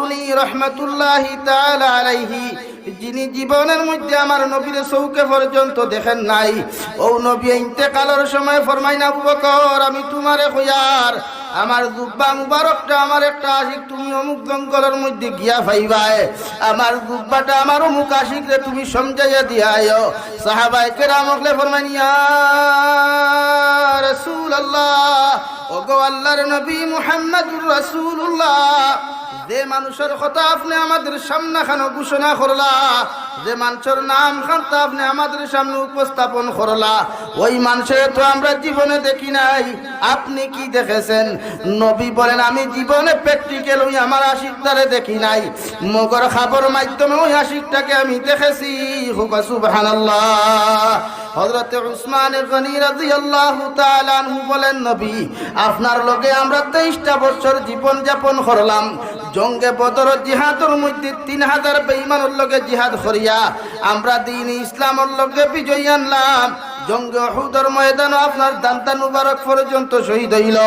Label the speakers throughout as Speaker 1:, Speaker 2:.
Speaker 1: বাইকুনি রাহমাতুল্লাহি তাআলা আলাইহি, যিনি জীবনের মধ্যে আমার নবীর চৌকে পর্যন্ত দেখেন নাই, ও নবী ইন্তেকালের সময় ফরমাইন, আবু বকর আমি তোমারে কইয়ার আমার জুব্বা মুবারকটা আমার একটা আশিক তুমি অমুক জঙ্গলের মধ্যে গিয়া পাইবাই, আমার জুব্বাটা আমার অমুক আশিকরে তুমি সমঝাইয়া দিয়াইও। সাহাবায়ে কেরাম হলে ফরমাইন, ইয়া রাসূলুল্লাহ, ওগো আল্লাহর নবী মুহাম্মদুর রাসূলুল্লাহ, যে মানুষের কথা আপনি আমাদের সামনে খানো ঘোষণা করলা, যে মানুষের নাম খানটা আপনি আমাদের সামনে উপস্থাপন করলা, ওই মানুষের তো আমরা জীবনে দেখি নাই, আপনি কি দেখেছেন? নবী বলেন, আমি জীবনে প্র্যাকটিক্যাল ওই আমার আশিকটারে দেখি নাই, মগর খাবার মাধ্যমে ওই আশিকটাকে আমি দেখেছি। সুবহানাল্লাহ। হযরত উসমান গনি রাদিয়াল্লাহু তাআলা আনহু বলেন, নবী আপনার লগে আমরা 23টা বছর জীবন যাপন করলাম, জঙ্গে বদর জিহাদের মধ্যে 3000 বেঈমানের লগে জিহাদ করিয়া আমরা দ্বীন ইসলামের লগে বিজয় আনলাম। জঙ্গে উহুদের ময়দানে আপনার দান্তা মুবারক পর্যন্ত শহীদ হইল,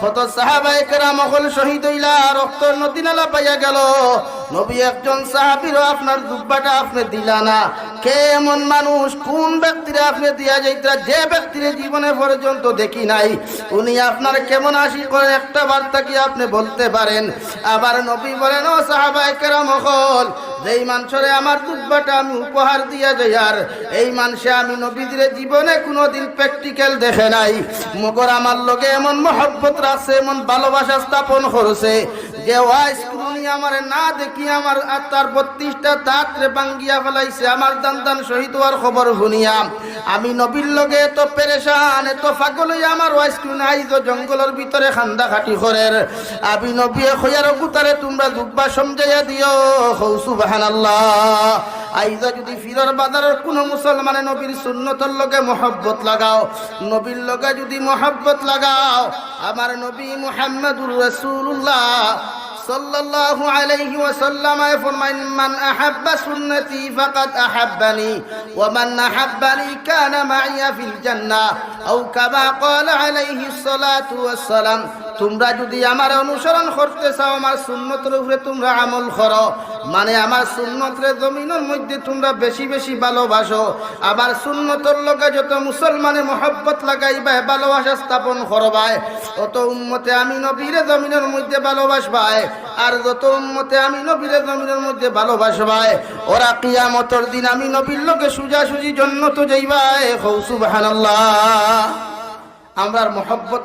Speaker 1: কত সাহাবায়ে কেরাম হল শহীদ হইলা, রক্ত নদী নালা পাইয়া গেল। নবী একজন সাহাবীর আপনার জুব্বাটা আপনি দিলা না, কে এমন মানুষ, কোন ব্যক্তিরে আপনি দিয়া যাইতা, যে ব্যক্তির জীবনে পর্যন্ত দেখি নাই, উনি আপনার কেমন আশিক করেন একটা বার্তা কি আপনি বলতে পারেন? আবার নবী বলেন, ও সাহাবায়ে কেরাম হল, যেই মানুষরে আমার জুব্বাটা আমি উপহার দিয়া যাই, আর এই মানুষে আমি নবীদের জীবনে কোনোদিন প্র্যাকটিক্যাল দেখে নাই, মগর আমার লগে এমন মহব্বত রাখছে, এমন ভালোবাসা স্থাপন করেছে, যে ওয়াইস কুরুনি আমার না দেখি আমার তার 32টা দাঁতরে ভাঙ্গিয়া ফেলাইছে, আমার দান শহীদ হওয়ার খবর শুনিয়া আমি নবীর লগে এত পেরেশান, এত পাগল হইয়া আমার ওয়াইস কুরুনি আইজ জঙ্গলের ভিতরে খান্দা খাটি করের, আমি নবী খয়ার গুতারে তোমরা জুব্বা সমঝাইয়া দিও। সুবহানাল্লাহ। আইজা যদি ফিরর বাজারের কোন মুসলমানে নবীর সুন্নতের লগে মহব্বত লাগাও, নবীর লগে যদি মহব্বত লাগাও, আমার নবী মুহাম্মদুর রাসূলুল্লাহ সাল্লাল্লাহু আলাইহি ওয়াসাল্লাম ফরমাইন, মান আহাব্বা সুন্নতি ফাকাদ আহাব্বানি ওয়া মান আহাব্বানি কানা মাইয়া ফিল জান্নাহ, আও কামা ক্বালা আলাইহিস সালাতু ওয়াস সালাম। তোমরা যদি আমার অনুসরণ করতে চাও, আমার সুন্নতের উপরে তোমরা আমল করো, মানে আমার সুন্নতের জমিনের মধ্যে তোমরা বেশি বেশি ভালোবাসো, আবার সুন্নতের লগে যত মুসলমানে মহব্বত লাগাইবা, ভালোবাসা স্থাপন করবায়, তত উম্মতে আমি নবীর জমিনের মধ্যে ভালোবাসবায়, আর যত উম্মতে আমি নবীর জমিনের মধ্যে ভালোবাসবায়, ওরা কিয়ামতের দিন আমি নবীর লগে সোজাসুজি জান্নাতে যাইবায়। সুবহানাল্লাহ। আমরার মহব্বত